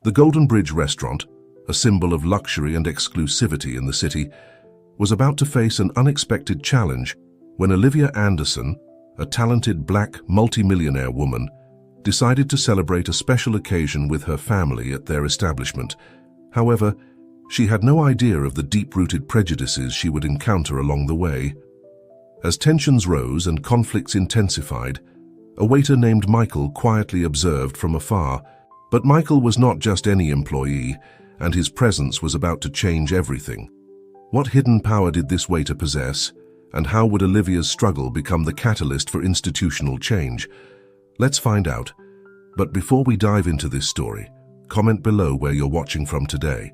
The Golden Bridge restaurant, a symbol of luxury and exclusivity in the city, was about to face an unexpected challenge when Olivia Anderson, a talented black multimillionaire woman, decided to celebrate a special occasion with her family at their establishment. However, she had no idea of the deep-rooted prejudices she would encounter along the way. As tensions rose and conflicts intensified, a waiter named Michael quietly observed from afar. But Michael was not just any employee, and his presence was about to change everything. What hidden power did this waiter possess, and how would Olivia's struggle become the catalyst for institutional change? Let's find out. But before we dive into this story, comment below where you're watching from today.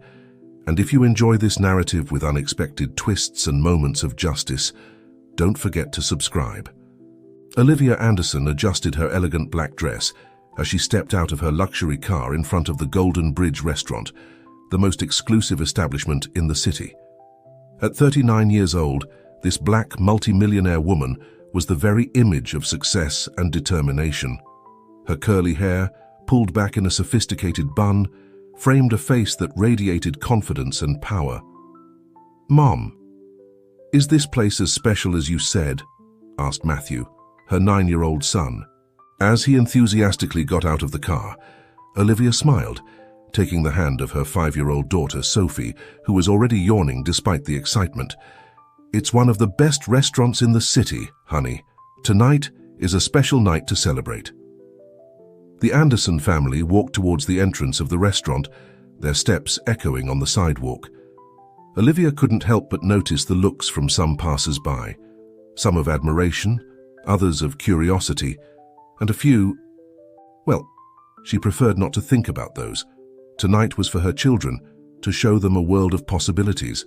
And if you enjoy this narrative with unexpected twists and moments of justice, don't forget to subscribe. Olivia Anderson adjusted her elegant black dress as she stepped out of her luxury car in front of the Golden Bridge restaurant, the most exclusive establishment in the city. At 39 years old, this black multimillionaire woman was the very image of success and determination. Her curly hair, pulled back in a sophisticated bun, framed a face that radiated confidence and power. "Mom, is this place as special as you said?" asked Matthew, her 9-year-old son. As he enthusiastically got out of the car, Olivia smiled, taking the hand of her 5-year-old daughter, Sophie, who was already yawning despite the excitement. "It's one of the best restaurants in the city, honey. Tonight is a special night to celebrate." The Anderson family walked towards the entrance of the restaurant, their steps echoing on the sidewalk. Olivia couldn't help but notice the looks from some passers-by, some of admiration, others of curiosity, and a few, well, she preferred not to think about those. Tonight was for her children, to show them a world of possibilities.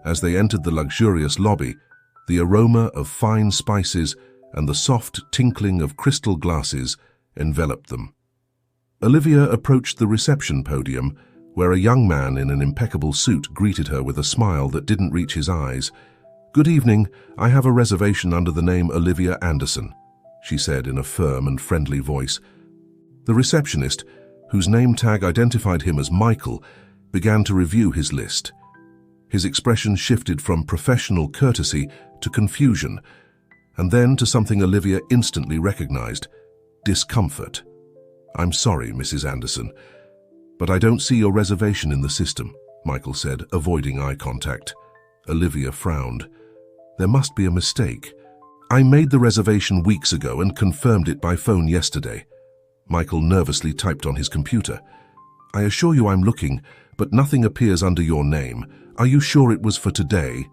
As they entered the luxurious lobby, the aroma of fine spices and the soft tinkling of crystal glasses enveloped them. Olivia approached the reception podium, where a young man in an impeccable suit greeted her with a smile that didn't reach his eyes. "Good evening, I have a reservation under the name Olivia Anderson," she said in a firm and friendly voice. The receptionist, whose name tag identified him as Michael, began to review his list. His expression shifted from professional courtesy to confusion, and then to something Olivia instantly recognized: discomfort. "I'm sorry, Mrs. Anderson, but I don't see your reservation in the system," Michael said, avoiding eye contact. Olivia frowned. "There must be a mistake. I made the reservation weeks ago and confirmed it by phone yesterday." Michael nervously typed on his computer. "I assure you I'm looking, but nothing appears under your name. Are you sure it was for today?"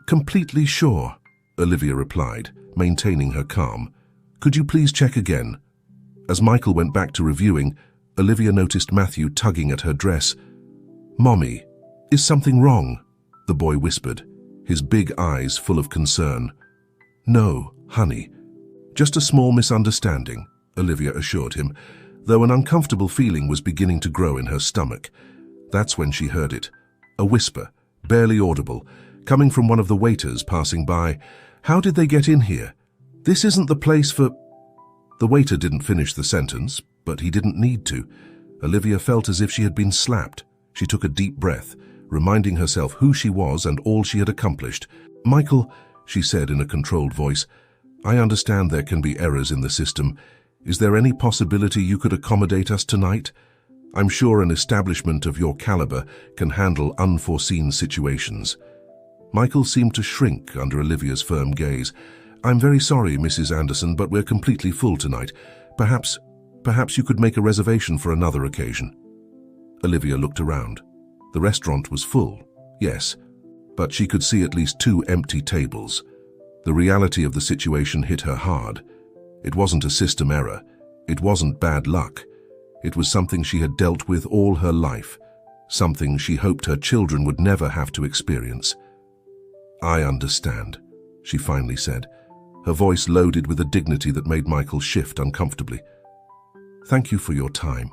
"Completely sure," Olivia replied, maintaining her calm. "Could you please check again?" As Michael went back to reviewing, Olivia noticed Matthew tugging at her dress. "Mommy, is something wrong?" the boy whispered, his big eyes full of concern. "No, honey, just a small misunderstanding," Olivia assured him, though an uncomfortable feeling was beginning to grow in her stomach. That's when she heard it, a whisper, barely audible, coming from one of the waiters passing by. "How did they get in here? This isn't the place for—" The waiter didn't finish the sentence, but he didn't need to. Olivia felt as if she had been slapped. She took a deep breath, reminding herself who she was and all she had accomplished. "Michael," she said in a controlled voice, "I understand there can be errors in the system. Is there any possibility you could accommodate us tonight? I'm sure an establishment of your caliber can handle unforeseen situations." Michael seemed to shrink under Olivia's firm gaze. "I'm very sorry, Mrs. Anderson, but we're completely full tonight. Perhaps you could make a reservation for another occasion." Olivia looked around. The restaurant was full, yes, but she could see at least 2 empty tables. The reality of the situation hit her hard. It wasn't a system error. It wasn't bad luck. It was something she had dealt with all her life, something she hoped her children would never have to experience. "I understand," she finally said, her voice loaded with a dignity that made Michael shift uncomfortably. "Thank you for your time."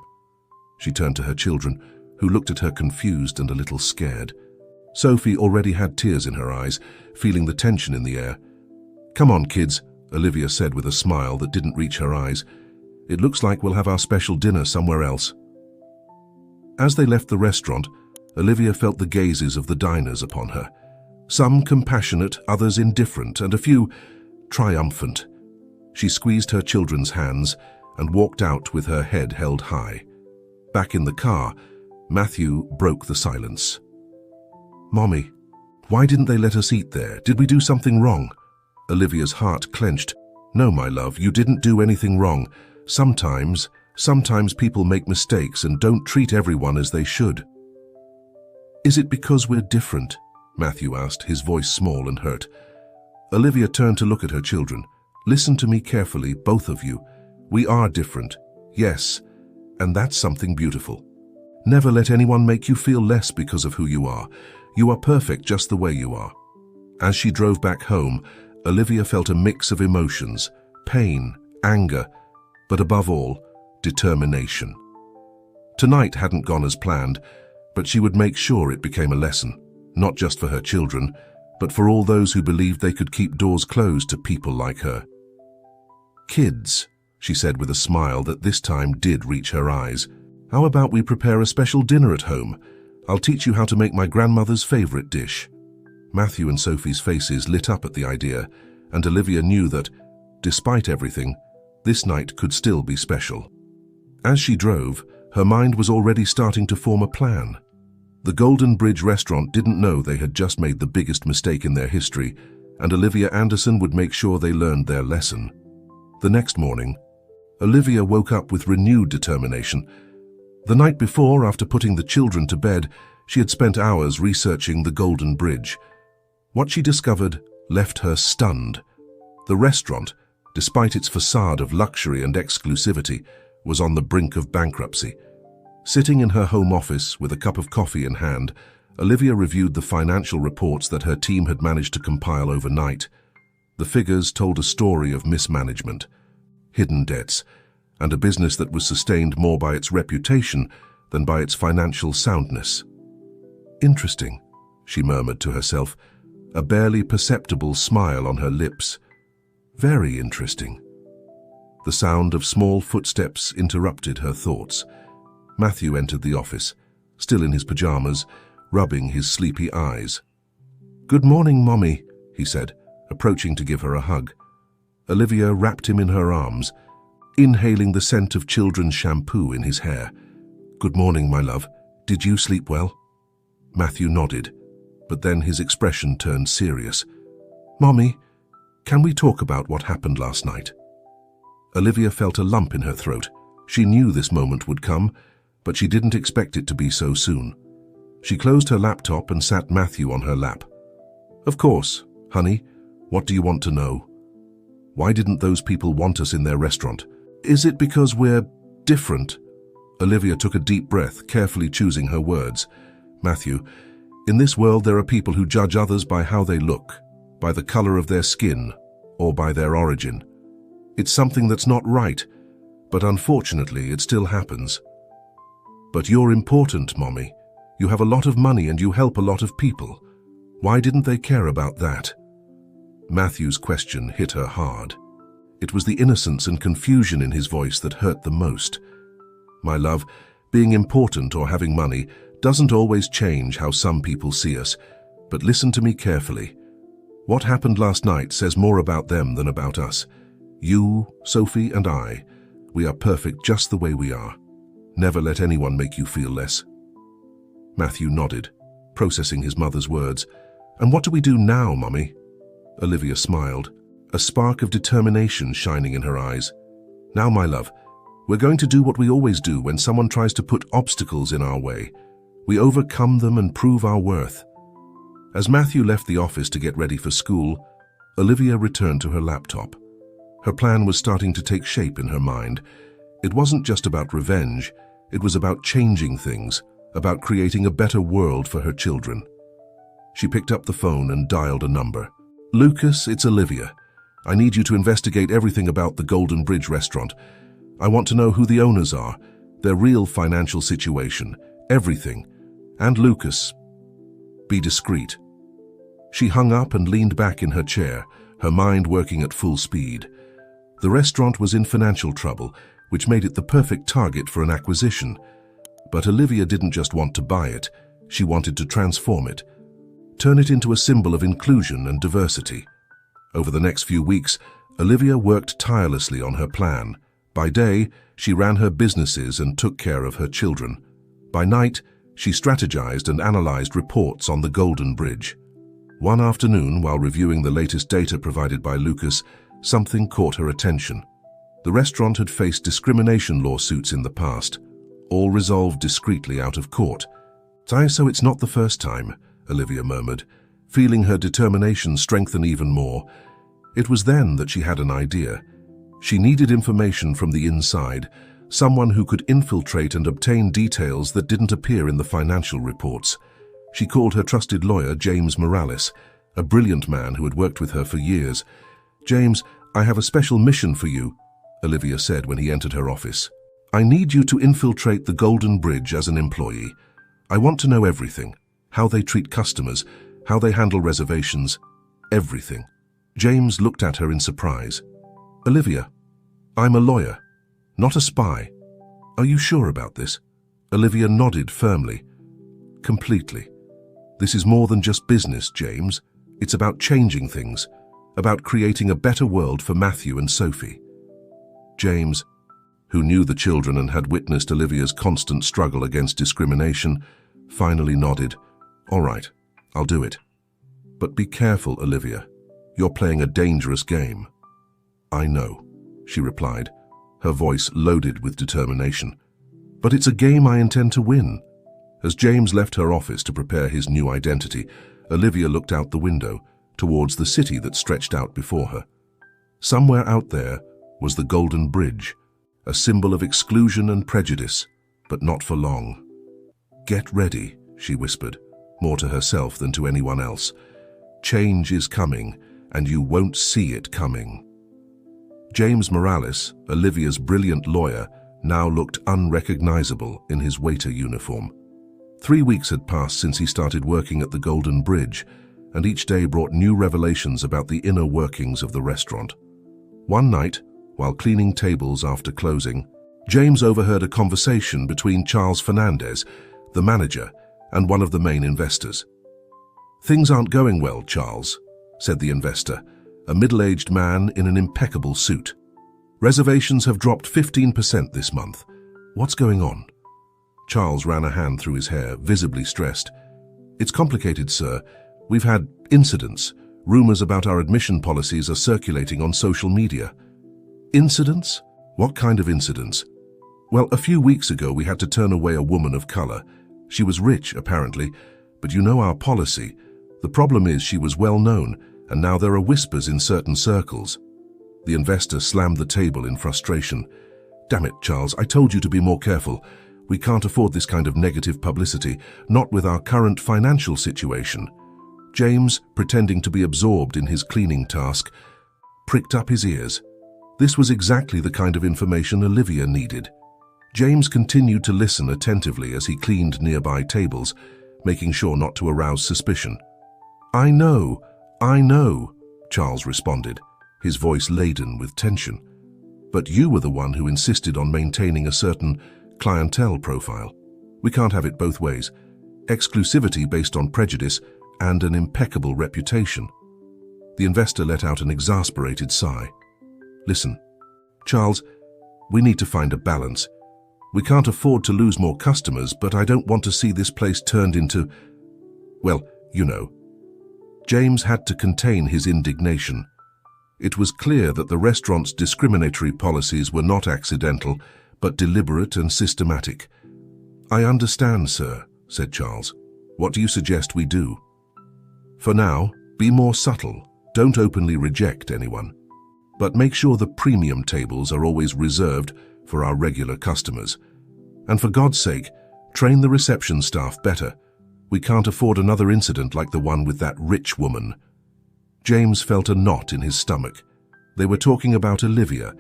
She turned to her children, who looked at her confused and a little scared. Sophie already had tears in her eyes, feeling the tension in the air. "Come on, kids," Olivia said with a smile that didn't reach her eyes. "It looks like we'll have our special dinner somewhere else." As they left the restaurant, Olivia felt the gazes of the diners upon her. Some compassionate, others indifferent, and a few triumphant. She squeezed her children's hands and walked out with her head held high. Back in the car, Matthew broke the silence. "Mommy, why didn't they let us eat there? Did we do something wrong?" Olivia's heart clenched. "No, my love, you didn't do anything wrong. Sometimes people make mistakes and don't treat everyone as they should." "Is it because we're different?" Matthew asked, his voice small and hurt. Olivia turned to look at her children. "Listen to me carefully, both of you. We are different, yes, and that's something beautiful. Never let anyone make you feel less because of who you are. You are perfect just the way you are." As she drove back home, Olivia felt a mix of emotions, pain, anger, but above all, determination. Tonight hadn't gone as planned, but she would make sure it became a lesson, not just for her children, but for all those who believed they could keep doors closed to people like her. "Kids," she said with a smile that this time did reach her eyes, "how about we prepare a special dinner at home? I'll teach you how to make my grandmother's favorite dish." Matthew and Sophie's faces lit up at the idea, and Olivia knew that, despite everything, this night could still be special. As she drove, her mind was already starting to form a plan. The Golden Bridge restaurant didn't know they had just made the biggest mistake in their history, and Olivia Anderson would make sure they learned their lesson. The next morning, Olivia woke up with renewed determination. The night before, after putting the children to bed, she had spent hours researching the Golden Bridge. What she discovered left her stunned. The restaurant, despite its facade of luxury and exclusivity, was on the brink of bankruptcy. Sitting in her home office with a cup of coffee in hand, Olivia reviewed the financial reports that her team had managed to compile overnight. The figures told a story of mismanagement, hidden debts, and a business that was sustained more by its reputation than by its financial soundness. "Interesting," she murmured to herself, a barely perceptible smile on her lips. "Very interesting." The sound of small footsteps interrupted her thoughts. Matthew entered the office, still in his pajamas, rubbing his sleepy eyes. "Good morning, Mommy," he said, approaching to give her a hug. Olivia wrapped him in her arms, inhaling the scent of children's shampoo in his hair. "Good morning, my love. Did you sleep well?" Matthew nodded, but then his expression turned serious. "Mommy, can we talk about what happened last night?" Olivia felt a lump in her throat. She knew this moment would come, but she didn't expect it to be so soon. She closed her laptop and sat Matthew on her lap. "Of course, honey. What do you want to know? Why didn't those people want us in their restaurant? Is it because we're different?" Olivia took a deep breath, carefully choosing her words. "Matthew, in this world there are people who judge others by how they look, by the color of their skin, or by their origin. It's something that's not right, but unfortunately it still happens. But you're important, Mommy. You have a lot of money and you help a lot of people. Why didn't they care about that?" Matthew's question hit her hard. It was the innocence and confusion in his voice that hurt the most. "My love, being important or having money doesn't always change how some people see us, but listen to me carefully. What happened last night says more about them than about us. You, Sophie, and I, we are perfect just the way we are. Never let anyone make you feel less." Matthew nodded, processing his mother's words. "And what do we do now, Mummy?" Olivia smiled, a spark of determination shining in her eyes. "Now, my love, we're going to do what we always do when someone tries to put obstacles in our way. We overcome them and prove our worth." As Matthew left the office to get ready for school, Olivia returned to her laptop. Her plan was starting to take shape in her mind. It wasn't just about revenge, it was about changing things, about creating a better world for her children. She picked up the phone and dialed a number. "Lucas, it's Olivia. I need you to investigate everything about the Golden Bridge restaurant. I want to know who the owners are, their real financial situation, everything. And Lucas, be discreet." She hung up and leaned back in her chair, her mind working at full speed. The restaurant was in financial trouble, which made it the perfect target for an acquisition. But Olivia didn't just want to buy it, she wanted to transform it, turn it into a symbol of inclusion and diversity. Over the next few weeks, Olivia worked tirelessly on her plan. By day, she ran her businesses and took care of her children. By night, she strategized and analyzed reports on the Golden Bridge. One afternoon, while reviewing the latest data provided by Lucas, something caught her attention. The restaurant had faced discrimination lawsuits in the past, all resolved discreetly out of court. So it's not the first time, Olivia murmured, feeling her determination strengthen even more. It was then that she had an idea. She needed information from the inside, someone who could infiltrate and obtain details that didn't appear in the financial reports. She called her trusted lawyer, James Morales, a brilliant man who had worked with her for years. "James, I have a special mission for you," Olivia said when he entered her office. "I need you to infiltrate the Golden Bridge as an employee. I want to know everything. How they treat customers, how they handle reservations, everything." James looked at her in surprise. "Olivia, I'm a lawyer, not a spy. Are you sure about this?" Olivia nodded firmly. "Completely. This is more than just business, James. It's about changing things, about creating a better world for Matthew and Sophie." James, who knew the children and had witnessed Olivia's constant struggle against discrimination, finally nodded. "All right, I'll do it. But be careful, Olivia. You're playing a dangerous game." "I know," she replied, her voice loaded with determination. "But it's a game I intend to win." As James left her office to prepare his new identity, Olivia looked out the window, towards the city that stretched out before her. Somewhere out there was the Golden Bridge, a symbol of exclusion and prejudice, but not for long. "Get ready," she whispered, more to herself than to anyone else. "Change is coming, and you won't see it coming." James Morales, Olivia's brilliant lawyer, now looked unrecognizable in his waiter uniform. 3 weeks had passed since he started working at the Golden Bridge, and each day brought new revelations about the inner workings of the restaurant. One night, while cleaning tables after closing, James overheard a conversation between Charles Fernandez, the manager, and one of the main investors. "Things aren't going well, Charles," said the investor, a middle-aged man in an impeccable suit. "Reservations have dropped 15% this month. What's going on?" Charles ran a hand through his hair, visibly stressed. "It's complicated, sir. We've had incidents. Rumors about our admission policies are circulating on social media." "Incidents? What kind of incidents?" "Well, a few weeks ago we had to turn away a woman of color. She was rich, apparently, but you know our policy. The problem is she was well known, and now there are whispers in certain circles." The investor slammed the table in frustration. "Damn it, Charles, I told you to be more careful. We can't afford this kind of negative publicity, not with our current financial situation." James, pretending to be absorbed in his cleaning task, pricked up his ears. This was exactly the kind of information Olivia needed. James continued to listen attentively as he cleaned nearby tables, making sure not to arouse suspicion. I know, Charles responded, his voice laden with tension. "But you were the one who insisted on maintaining a certain clientele profile. We can't have it both ways. Exclusivity based on prejudice and an impeccable reputation." The investor let out an exasperated sigh. "Listen, Charles, we need to find a balance. We can't afford to lose more customers, but I don't want to see this place turned into, well, you know." James had to contain his indignation. It was clear that the restaurant's discriminatory policies were not accidental, but deliberate and systematic. "I understand, sir," said Charles. "What do you suggest we do?" "For now, be more subtle. Don't openly reject anyone. But make sure the premium tables are always reserved for our regular customers. And for God's sake, train the reception staff better. We can't afford another incident like the one with that rich woman." James felt a knot in his stomach. They were talking about Olivia,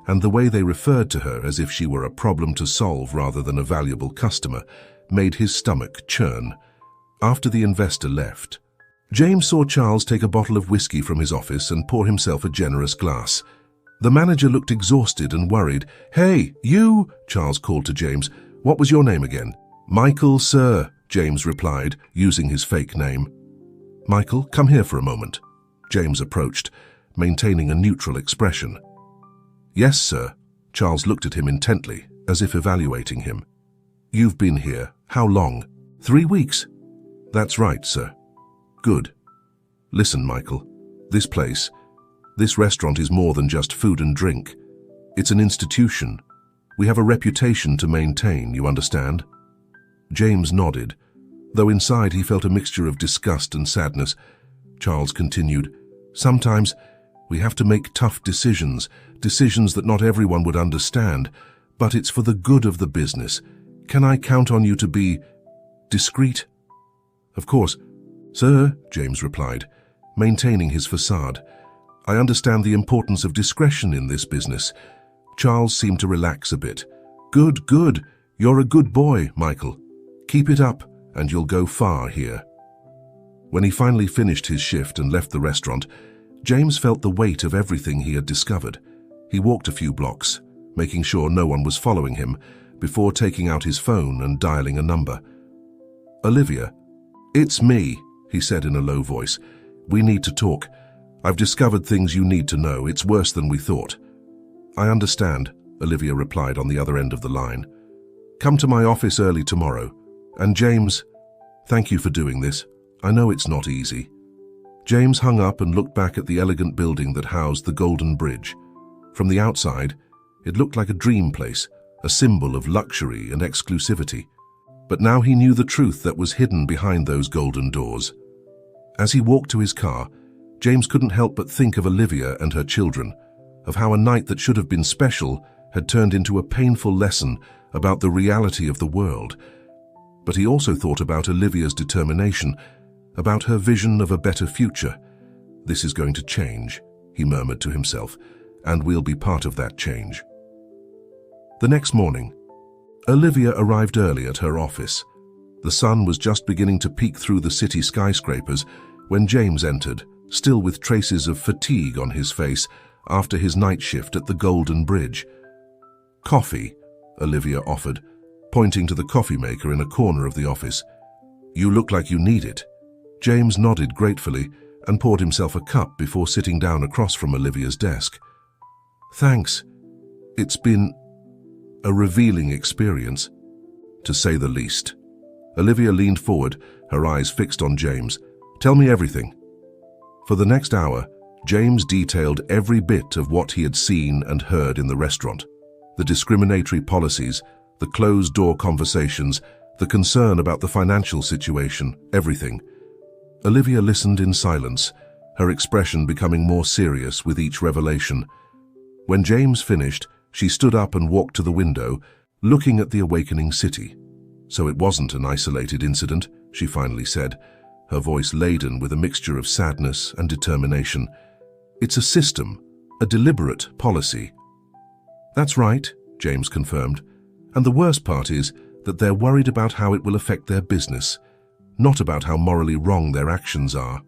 and the way they referred to her as if she were a problem to solve rather than a valuable customer made his stomach churn. After the investor left, James saw Charles take a bottle of whiskey from his office and pour himself a generous glass. The manager looked exhausted and worried. "Hey, you!" Charles called to James. What was your name again? Michael, sir, James replied, using his fake name. Michael, come here for a moment. James approached, maintaining a neutral expression. Yes, sir. Charles looked at him intently, as if evaluating him. You've been here. How long? 3 weeks. That's right, sir. Good. Listen, Michael. This place, this restaurant is more than just food and drink. It's an institution. We have a reputation to maintain, you understand? James nodded, though inside he felt a mixture of disgust and sadness. Charles continued, Sometimes we have to make tough decisions, decisions that not everyone would understand, but it's for the good of the business. Can I count on you to be discreet? Of course, sir, James replied, maintaining his facade. I understand the importance of discretion in this business. Charles seemed to relax a bit. Good, good. You're a good boy, Michael. Keep it up, and you'll go far here. When he finally finished his shift and left the restaurant, James felt the weight of everything he had discovered. He walked a few blocks, making sure no one was following him, before taking out his phone and dialing a number. Olivia. It's me, he said in a low voice. We need to talk. I've discovered things you need to know. It's worse than we thought. I understand, Olivia replied on the other end of the line. Come to my office early tomorrow. And James, thank you for doing this. I know it's not easy. James hung up and looked back at the elegant building that housed the Golden Bridge. From the outside, it looked like a dream place, a symbol of luxury and exclusivity. But now he knew the truth that was hidden behind those golden doors. As he walked to his car, James couldn't help but think of Olivia and her children, of how a night that should have been special had turned into a painful lesson about the reality of the world. But he also thought about Olivia's determination, about her vision of a better future. This is going to change, he murmured to himself, and we'll be part of that change. The next morning, Olivia arrived early at her office. The sun was just beginning to peek through the city skyscrapers when James entered, still with traces of fatigue on his face after his night shift at the Golden Bridge. Coffee, Olivia offered, pointing to the coffee maker in a corner of the office. You look like you need it. James nodded gratefully and poured himself a cup before sitting down across from Olivia's desk. Thanks. It's been a revealing experience, to say the least. Olivia leaned forward, her eyes fixed on James. Tell me everything. For the next hour, James detailed every bit of what he had seen and heard in the restaurant. The discriminatory policies, the closed-door conversations, the concern about the financial situation, everything. Olivia listened in silence, her expression becoming more serious with each revelation. When James finished, she stood up and walked to the window, looking at the awakening city. So it wasn't an isolated incident, she finally said, her voice laden with a mixture of sadness and determination. It's a system, a deliberate policy. That's right, James confirmed. And the worst part is that they're worried about how it will affect their business, not about how morally wrong their actions are.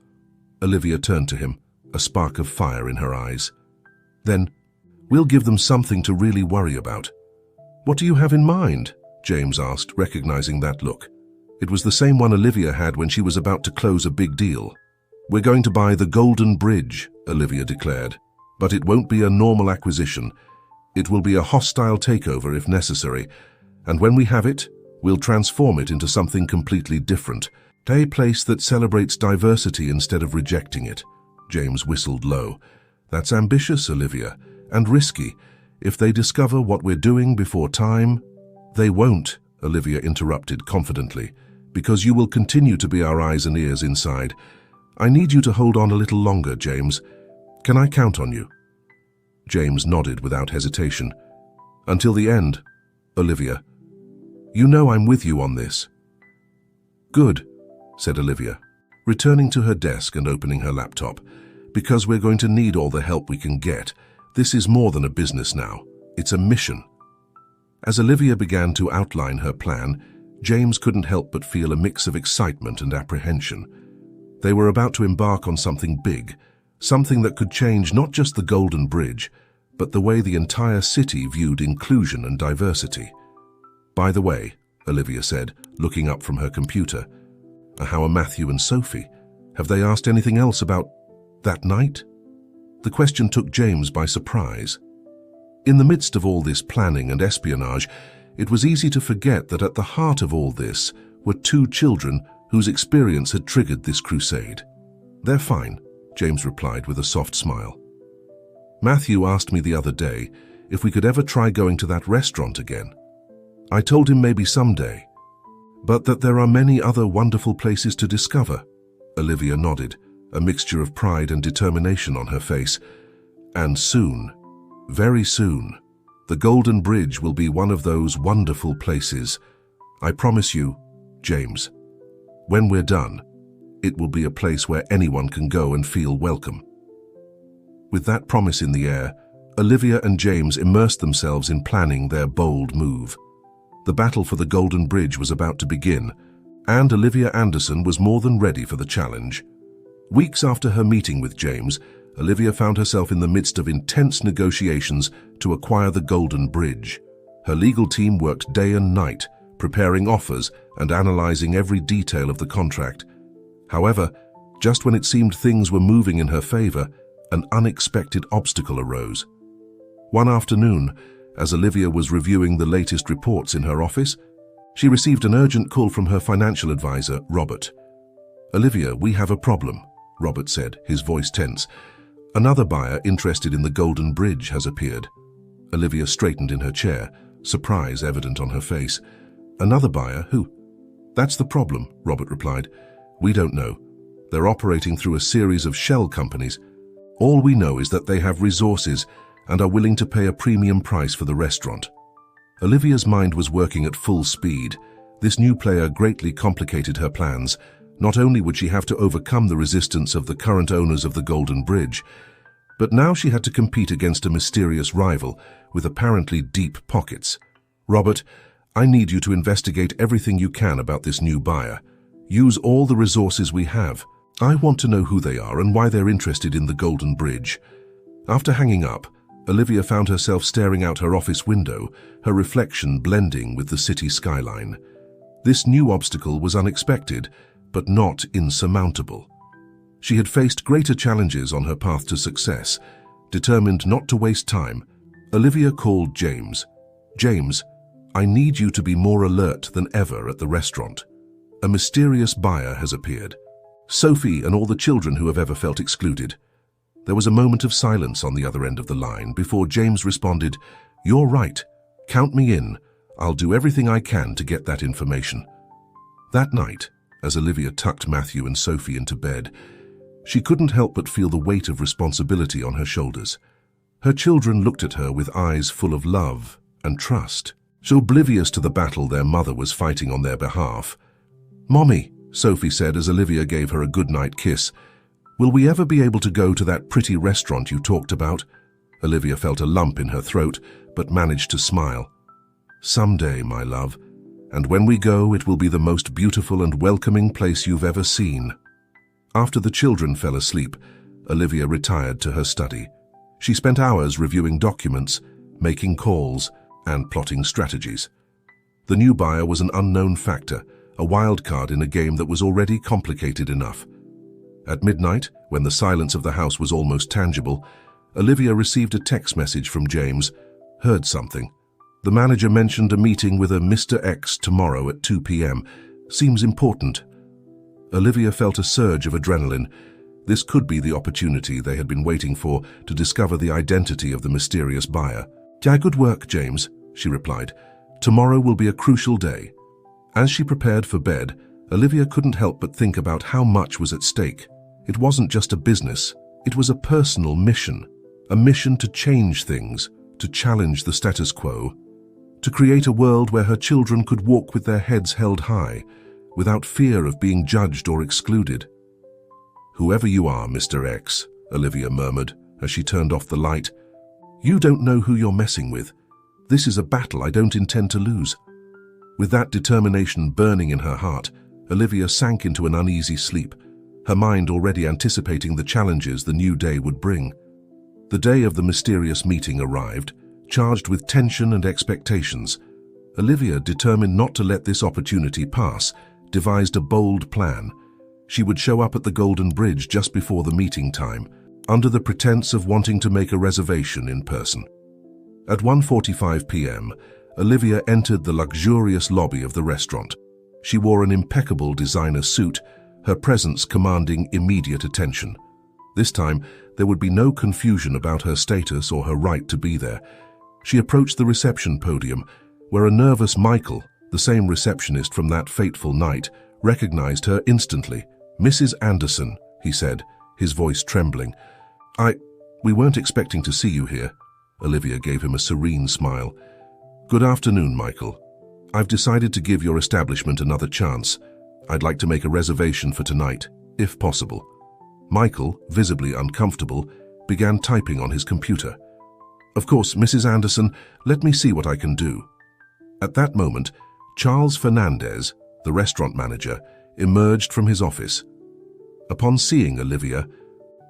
Olivia turned to him, a spark of fire in her eyes. Then, we'll give them something to really worry about. What do you have in mind? James asked, recognizing that look. It was the same one Olivia had when she was about to close a big deal. We're going to buy the Golden Bridge, Olivia declared. But it won't be a normal acquisition. It will be a hostile takeover if necessary. And when we have it, we'll transform it into something completely different. A place that celebrates diversity instead of rejecting it. James whistled low. That's ambitious, Olivia, and risky. If they discover what we're doing before time... They won't, Olivia interrupted confidently, because you will continue to be our eyes and ears inside. I need you to hold on a little longer, James. Can I count on you? James nodded without hesitation. Until the end, Olivia. You know I'm with you on this. Good, said Olivia, returning to her desk and opening her laptop. Because we're going to need all the help we can get. This is more than a business now. It's a mission. As Olivia began to outline her plan, James couldn't help but feel a mix of excitement and apprehension. They were about to embark on something big, something that could change not just the Golden Bridge, but the way the entire city viewed inclusion and diversity. By the way, Olivia said, looking up from her computer, how are Matthew and Sophie? Have they asked anything else about that night? The question took James by surprise. In the midst of all this planning and espionage, it was easy to forget that at the heart of all this were two children whose experience had triggered this crusade. They're fine, James replied with a soft smile. Matthew asked me the other day if we could ever try going to that restaurant again. I told him maybe someday, but that there are many other wonderful places to discover. Olivia nodded, a mixture of pride and determination on her face. And soon, very soon, the Golden Bridge will be one of those wonderful places. I promise you, James. When we're done, it will be a place where anyone can go and feel welcome. With that promise in the air, Olivia and James immersed themselves in planning their bold move. The battle for the Golden Bridge was about to begin, and Olivia Anderson was more than ready for the challenge. Weeks after her meeting with James, Olivia found herself in the midst of intense negotiations to acquire the Golden Bridge. Her legal team worked day and night, preparing offers and analyzing every detail of the contract. However, just when it seemed things were moving in her favor, an unexpected obstacle arose. One afternoon, as Olivia was reviewing the latest reports in her office, she received an urgent call from her financial advisor, Robert. "Olivia, we have a problem," Robert said, his voice tense. "Another buyer interested in the Golden Bridge has appeared." Olivia straightened in her chair, surprise evident on her face. "Another buyer? Who?" "That's the problem," Robert replied. "We don't know. They're operating through a series of shell companies. All we know is that they have resources and are willing to pay a premium price for the restaurant." Olivia's mind was working at full speed. This new player greatly complicated her plans. Not only would she have to overcome the resistance of the current owners of the Golden Bridge, but now she had to compete against a mysterious rival with apparently deep pockets. "Robert, I need you to investigate everything you can about this new buyer. Use all the resources we have. I want to know who they are and why they're interested in the Golden Bridge." After hanging up, Olivia found herself staring out her office window, her reflection blending with the city skyline. This new obstacle was unexpected, but not insurmountable. She had faced greater challenges on her path to success. Determined not to waste time, Olivia called James. "James, I need you to be more alert than ever at the restaurant. A mysterious buyer has appeared. Sophie and all the children who have ever felt excluded." There was a moment of silence on the other end of the line before James responded, "You're right. Count me in. I'll do everything I can to get that information." That night, as Olivia tucked Matthew and Sophie into bed, she couldn't help but feel the weight of responsibility on her shoulders. Her children looked at her with eyes full of love and trust, so oblivious to the battle their mother was fighting on their behalf. "Mommy," Sophie said as Olivia gave her a goodnight kiss, "will we ever be able to go to that pretty restaurant you talked about?" Olivia felt a lump in her throat, but managed to smile. "Someday, my love. And when we go, it will be the most beautiful and welcoming place you've ever seen." After the children fell asleep, Olivia retired to her study. She spent hours reviewing documents, making calls, and plotting strategies. The new buyer was an unknown factor, a wild card in a game that was already complicated enough. At midnight, when the silence of the house was almost tangible, Olivia received a text message from James. "Heard something. The manager mentioned a meeting with a Mr. X tomorrow at 2 p.m. Seems important." Olivia felt a surge of adrenaline. This could be the opportunity they had been waiting for to discover the identity of the mysterious buyer. "Yeah, good work, James," she replied. "Tomorrow will be a crucial day." As she prepared for bed, Olivia couldn't help but think about how much was at stake. It wasn't just a business, it was a personal mission. A mission to change things, to challenge the status quo, to create a world where her children could walk with their heads held high, without fear of being judged or excluded. "Whoever you are, Mr. X," Olivia murmured as she turned off the light, "you don't know who you're messing with. This is a battle I don't intend to lose." With that determination burning in her heart, Olivia sank into an uneasy sleep, her mind already anticipating the challenges the new day would bring. The day of the mysterious meeting arrived, charged with tension and expectations. Olivia, determined not to let this opportunity pass, devised a bold plan. She would show up at the Golden Bridge just before the meeting time, under the pretense of wanting to make a reservation in person. At 1:45 p.m., Olivia entered the luxurious lobby of the restaurant. She wore an impeccable designer suit, her presence commanding immediate attention. This time, there would be no confusion about her status or her right to be there. She approached the reception podium, where a nervous Michael, the same receptionist from that fateful night, recognized her instantly. "Mrs. Anderson," he said, his voice trembling. We weren't expecting to see you here." Olivia gave him a serene smile. "Good afternoon, Michael. I've decided to give your establishment another chance. I'd like to make a reservation for tonight, if possible." Michael, visibly uncomfortable, began typing on his computer. "Of course, Mrs. Anderson, let me see what I can do." At that moment, Charles Fernandez, the restaurant manager, emerged from his office. Upon seeing Olivia,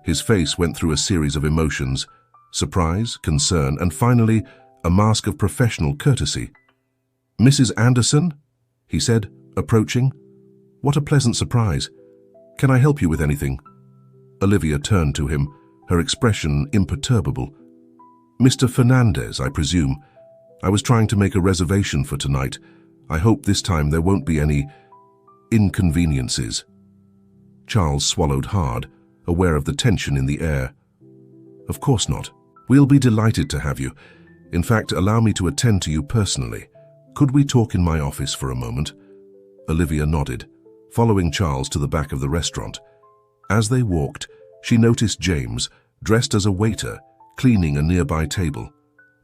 his face went through a series of emotions: surprise, concern, and finally, a mask of professional courtesy. "Mrs. Anderson?" he said, approaching. "What a pleasant surprise. Can I help you with anything?" Olivia turned to him, her expression imperturbable. "Mr. Fernandez, I presume. I was trying to make a reservation for tonight. I hope this time there won't be any inconveniences." Charles swallowed hard, aware of the tension in the air. "Of course not. We'll be delighted to have you. In fact, allow me to attend to you personally. Could we talk in my office for a moment?" Olivia nodded, following Charles to the back of the restaurant. As they walked, she noticed James, dressed as a waiter, cleaning a nearby table.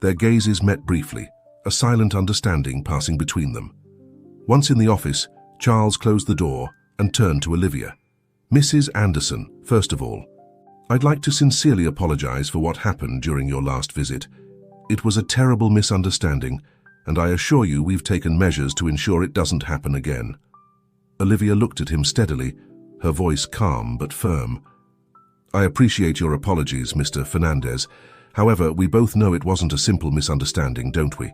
Their gazes met briefly, a silent understanding passing between them. Once in the office, Charles closed the door and turned to Olivia. "Mrs. Anderson, first of all, I'd like to sincerely apologize for what happened during your last visit. It was a terrible misunderstanding, and I assure you we've taken measures to ensure it doesn't happen again." Olivia looked at him steadily, her voice calm but firm. "I appreciate your apologies, Mr. Fernandez. However, we both know it wasn't a simple misunderstanding, don't we?"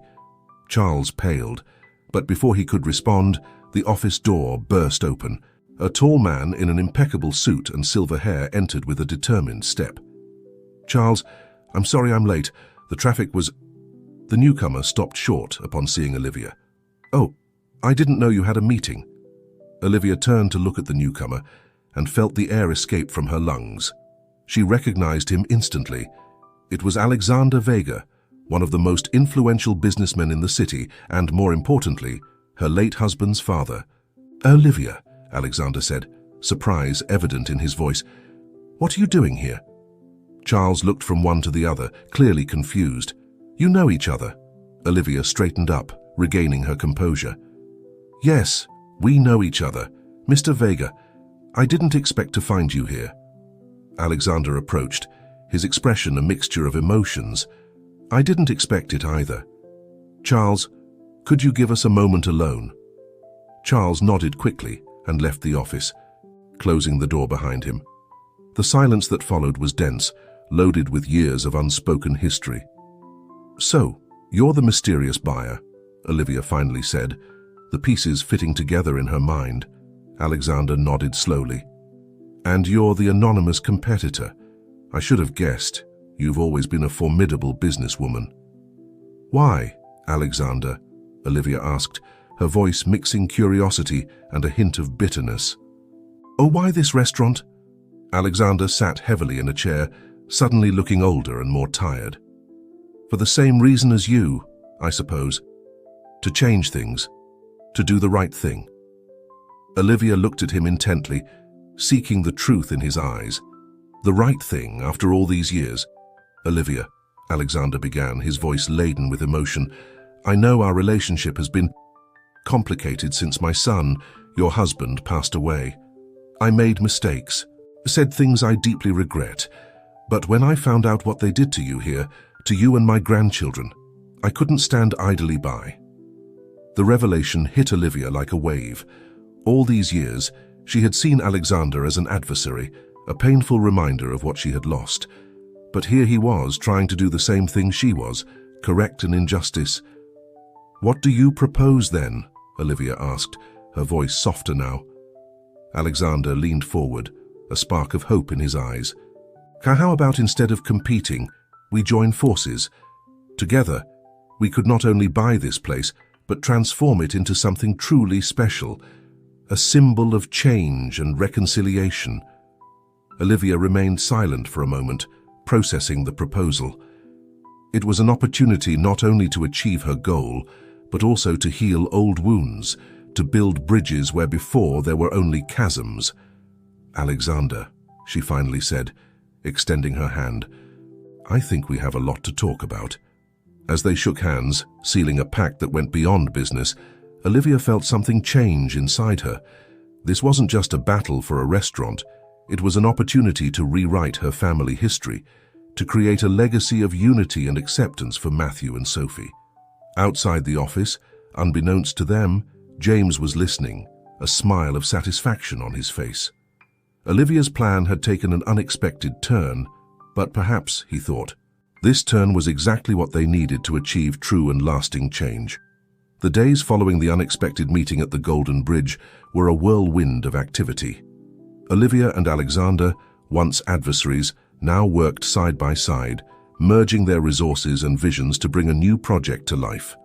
Charles paled, but before he could respond, the office door burst open. A tall man in an impeccable suit and silver hair entered with a determined step. "Charles, I'm sorry I'm late. The traffic was—" The newcomer stopped short upon seeing Olivia. "Oh, I didn't know you had a meeting." Olivia turned to look at the newcomer and felt the air escape from her lungs. She recognized him instantly. It was Alexander Vega, one of the most influential businessmen in the city and, more importantly, her late husband's father. "Olivia," Alexander said, surprise evident in his voice. "What are you doing here?" Charles looked from one to the other, clearly confused. "You know each other?" Olivia straightened up, regaining her composure. "Yes, we know each other. Mr. Vega, I didn't expect to find you here." Alexander approached, his expression a mixture of emotions. "I didn't expect it either. Charles, could you give us a moment alone?" Charles nodded quickly and left the office, closing the door behind him. The silence that followed was dense, loaded with years of unspoken history. "So, you're the mysterious buyer," Olivia finally said, the pieces fitting together in her mind. Alexander nodded slowly. "And you're the anonymous competitor. I should have guessed. You've always been a formidable businesswoman." "Why, Alexander?" Olivia asked, her voice mixing curiosity and a hint of bitterness. "Oh, why this restaurant?" Alexander sat heavily in a chair, suddenly looking older and more tired. "For the same reason as you, I suppose. To change things. To do the right thing." Olivia looked at him intently, seeking the truth in his eyes. "The right thing after all these years?" "Olivia," Alexander began, his voice laden with emotion, "I know our relationship has been complicated since my son, your husband, passed away. I made mistakes, said things I deeply regret, but when I found out what they did to you here, to you and my grandchildren, I couldn't stand idly by." The revelation hit Olivia like a wave. All these years, she had seen Alexander as an adversary, a painful reminder of what she had lost. But here he was trying to do the same thing she was, correct an injustice. "What do you propose then?" Olivia asked, her voice softer now. Alexander leaned forward, a spark of hope in his eyes. "How about instead of competing, we join forces? Together, we could not only buy this place, but transform it into something truly special, a symbol of change and reconciliation." Olivia remained silent for a moment, processing the proposal. It was an opportunity not only to achieve her goal, but also to heal old wounds, to build bridges where before there were only chasms. "Alexander," she finally said, extending her hand, "I think we have a lot to talk about." As they shook hands, sealing a pact that went beyond business, Olivia felt something change inside her. This wasn't just a battle for a restaurant. It was an opportunity to rewrite her family history, to create a legacy of unity and acceptance for Matthew and Sophie. Outside the office, unbeknownst to them, James was listening, a smile of satisfaction on his face. Olivia's plan had taken an unexpected turn, but perhaps, he thought, this turn was exactly what they needed to achieve true and lasting change. The days following the unexpected meeting at the Golden Bridge were a whirlwind of activity. Olivia and Alexander, once adversaries, now worked side by side, merging their resources and visions to bring a new project to life.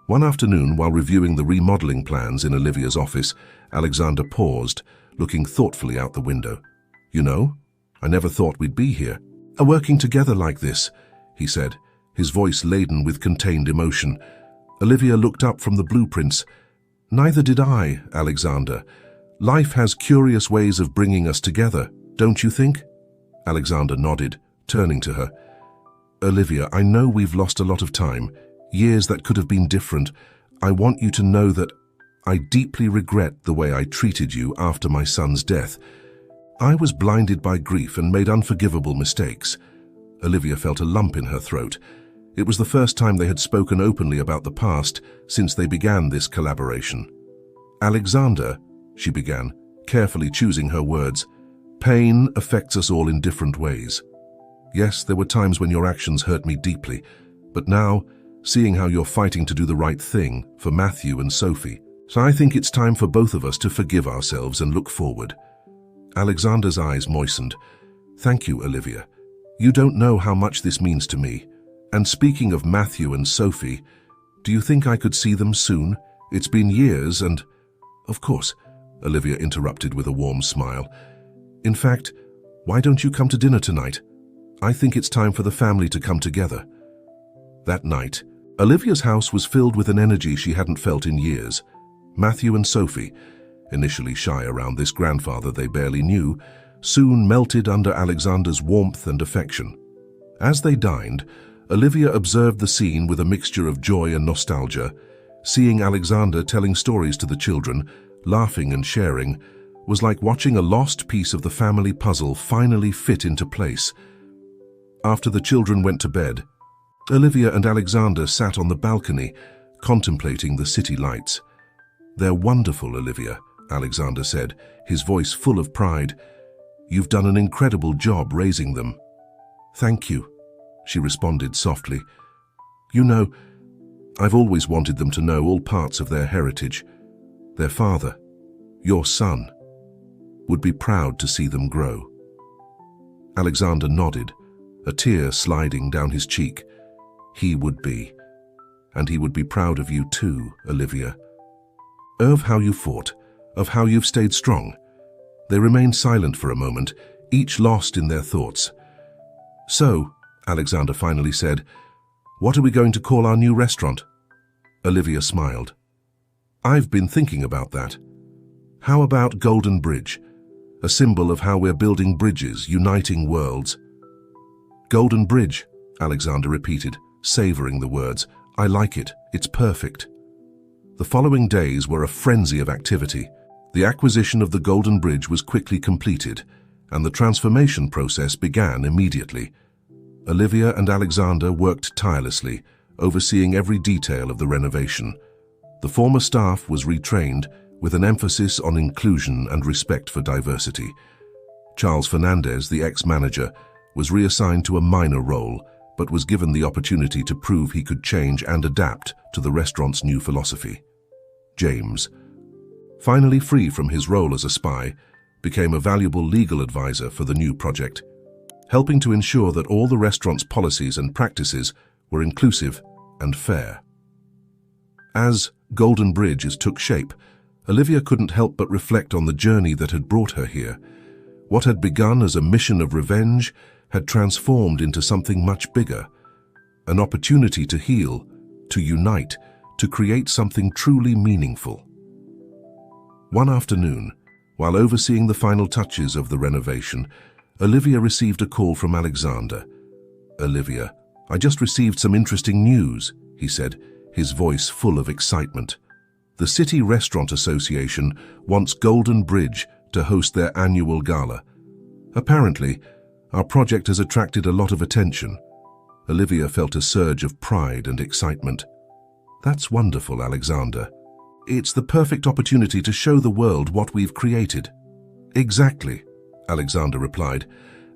One afternoon, while reviewing the remodeling plans in Olivia's office, Alexander paused, looking thoughtfully out the window. "You know, I never thought we'd be here, working together like this," he said, his voice laden with contained emotion. Olivia looked up from the blueprints. "Neither did I, Alexander. Life has curious ways of bringing us together, don't you think?" Alexander nodded, turning to her. "Olivia, I know we've lost a lot of time, years that could have been different. I want you to know that I deeply regret the way I treated you after my son's death. I was blinded by grief and made unforgivable mistakes." Olivia felt a lump in her throat. It was the first time they had spoken openly about the past since they began this collaboration. "Alexander," she began, carefully choosing her words, "pain affects us all in different ways. Yes, there were times when your actions hurt me deeply, but now, seeing how you're fighting to do the right thing for Matthew and Sophie, so I think it's time for both of us to forgive ourselves and look forward." Alexander's eyes moistened. "Thank you, Olivia. You don't know how much this means to me. And speaking of Matthew and Sophie, do you think I could see them soon? It's been years and—" "Of course," Olivia interrupted with a warm smile. "In fact, why don't you come to dinner tonight? I think it's time for the family to come together." That night, Olivia's house was filled with an energy she hadn't felt in years. Matthew and Sophie, initially shy around this grandfather they barely knew, soon melted under Alexander's warmth and affection. As they dined, Olivia observed the scene with a mixture of joy and nostalgia. Seeing Alexander telling stories to the children, laughing and sharing, was like watching a lost piece of the family puzzle finally fit into place. After the children went to bed, Olivia and Alexander sat on the balcony, contemplating the city lights. "They're wonderful, Olivia," Alexander said, his voice full of pride. "You've done an incredible job raising them." "Thank you," she responded softly. "You know, I've always wanted them to know all parts of their heritage. Their father, your son, would be proud to see them grow." Alexander nodded, a tear sliding down his cheek. "He would be. And he would be proud of you too, Olivia. Of how you fought, of how you've stayed strong." They remained silent for a moment, each lost in their thoughts. "So," Alexander finally said, "what are we going to call our new restaurant?" Olivia smiled. "I've been thinking about that. How about Golden Bridge, a symbol of how we're building bridges, uniting worlds?" "Golden Bridge," Alexander repeated, savoring the words. "I like it. It's perfect." The following days were a frenzy of activity. The acquisition of the Golden Bridge was quickly completed, and the transformation process began immediately. Olivia and Alexander worked tirelessly, overseeing every detail of the renovation. The former staff was retrained with an emphasis on inclusion and respect for diversity. Charles Fernandez, the ex-manager, was reassigned to a minor role, but was given the opportunity to prove he could change and adapt to the restaurant's new philosophy. James, finally free from his role as a spy, became a valuable legal advisor for the new project, helping to ensure that all the restaurant's policies and practices were inclusive and fair. As Golden Bridge took shape, Olivia couldn't help but reflect on the journey that had brought her here. What had begun as a mission of revenge had transformed into something much bigger, an opportunity to heal, to unite, to create something truly meaningful. One afternoon, while overseeing the final touches of the renovation, Olivia received a call from Alexander. "Olivia, I just received some interesting news," he said, his voice full of excitement. "The City Restaurant Association wants Golden Bridge to host their annual gala. Apparently, our project has attracted a lot of attention." Olivia felt a surge of pride and excitement. "That's wonderful, Alexander. It's the perfect opportunity to show the world what we've created." "Exactly," Alexander replied,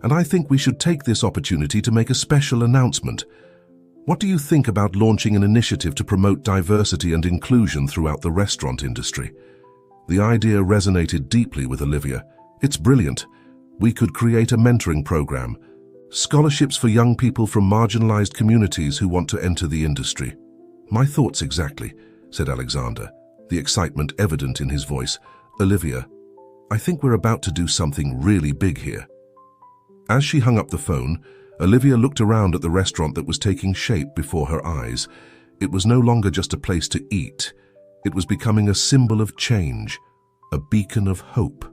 "and I think we should take this opportunity to make a special announcement. What do you think about launching an initiative to promote diversity and inclusion throughout the restaurant industry?" The idea resonated deeply with Olivia. "It's brilliant. We could create a mentoring program, scholarships for young people from marginalized communities who want to enter the industry." "My thoughts exactly," said Alexander, the excitement evident in his voice. "Olivia, I think we're about to do something really big here." As she hung up the phone, Olivia looked around at the restaurant that was taking shape before her eyes. It was no longer just a place to eat. It was becoming a symbol of change, a beacon of hope.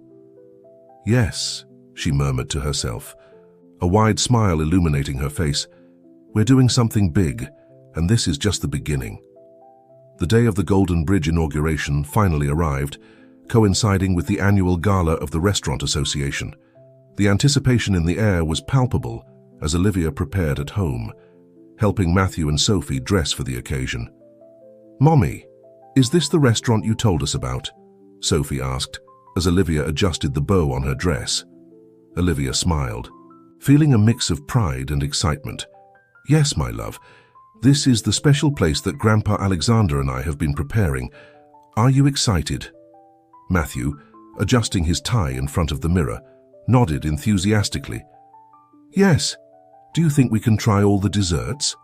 "Yes," she murmured to herself, a wide smile illuminating her face. "We're doing something big, and this is just the beginning." The day of the Golden Bridge inauguration finally arrived, coinciding with the annual gala of the Restaurant Association. The anticipation in the air was palpable as Olivia prepared at home, helping Matthew and Sophie dress for the occasion. "Mommy, is this the restaurant you told us about?" Sophie asked, as Olivia adjusted the bow on her dress. Olivia smiled, feeling a mix of pride and excitement. "Yes, my love. This is the special place that Grandpa Alexander and I have been preparing. Are you excited?" Matthew, adjusting his tie in front of the mirror, nodded enthusiastically. "Yes. Do you think we can try all the desserts?"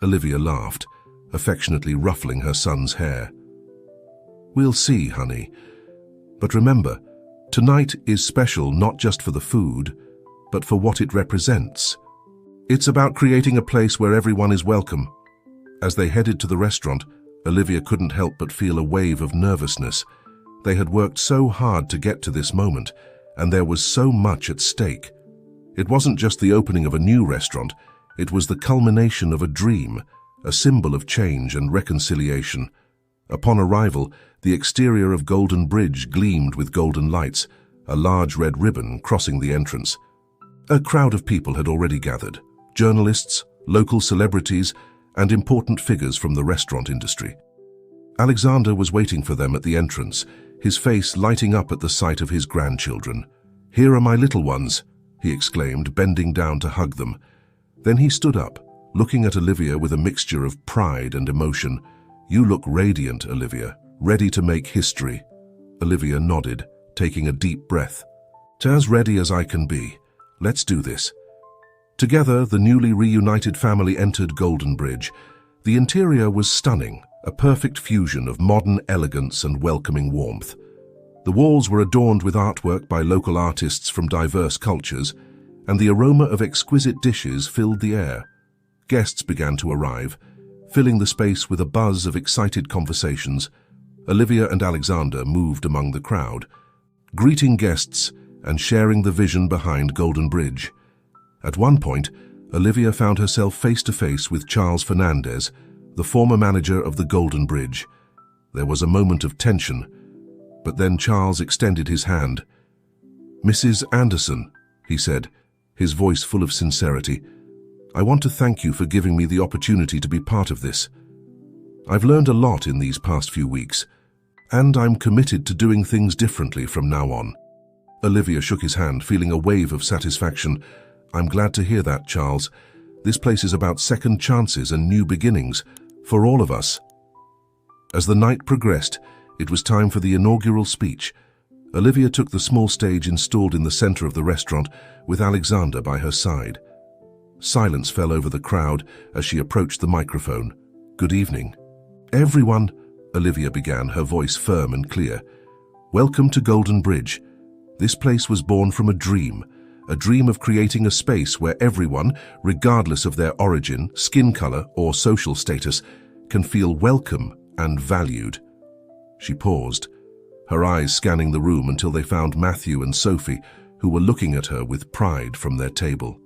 Olivia laughed, affectionately ruffling her son's hair. "We'll see, honey. But remember, tonight is special not just for the food, but for what it represents. It's about creating a place where everyone is welcome." As they headed to the restaurant, Olivia couldn't help but feel a wave of nervousness. They had worked so hard to get to this moment, and there was so much at stake. It wasn't just the opening of a new restaurant, it was the culmination of a dream, a symbol of change and reconciliation. Upon arrival, the exterior of Golden Bridge gleamed with golden lights, a large red ribbon crossing the entrance. A crowd of people had already gathered, journalists, local celebrities, and important figures from the restaurant industry. Alexander was waiting for them at the entrance, his face lighting up at the sight of his grandchildren. "Here are my little ones," he exclaimed, bending down to hug them. Then he stood up, looking at Olivia with a mixture of pride and emotion. "You look radiant, Olivia, ready to make history." Olivia nodded, taking a deep breath. "As ready as I can be. Let's do this." Together, the newly reunited family entered Golden Bridge. The interior was stunning, a perfect fusion of modern elegance and welcoming warmth. The walls were adorned with artwork by local artists from diverse cultures, and the aroma of exquisite dishes filled the air. Guests began to arrive, filling the space with a buzz of excited conversations. Olivia and Alexander moved among the crowd, greeting guests and sharing the vision behind Golden Bridge. At one point, Olivia found herself face-to-face with Charles Fernandez, the former manager of the Golden Bridge. There was a moment of tension, but then Charles extended his hand. "Mrs. Anderson," he said, his voice full of sincerity, "I want to thank you for giving me the opportunity to be part of this. I've learned a lot in these past few weeks, and I'm committed to doing things differently from now on." Olivia shook his hand, feeling a wave of satisfaction. "I'm glad to hear that, Charles. This place is about second chances and new beginnings, for all of us. As the night progressed, it was time for the inaugural speech. Olivia took the small stage installed in the center of the restaurant, with Alexander by her side. Silence fell over the crowd as she approached the microphone. "Good evening. Everyone," Olivia began, her voice firm and clear. "Welcome to Golden Bridge. This place was born from a dream of creating a space where everyone, regardless of their origin, skin color, or social status, can feel welcome and valued." She paused, her eyes scanning the room until they found Matthew and Sophie, who were looking at her with pride from their table.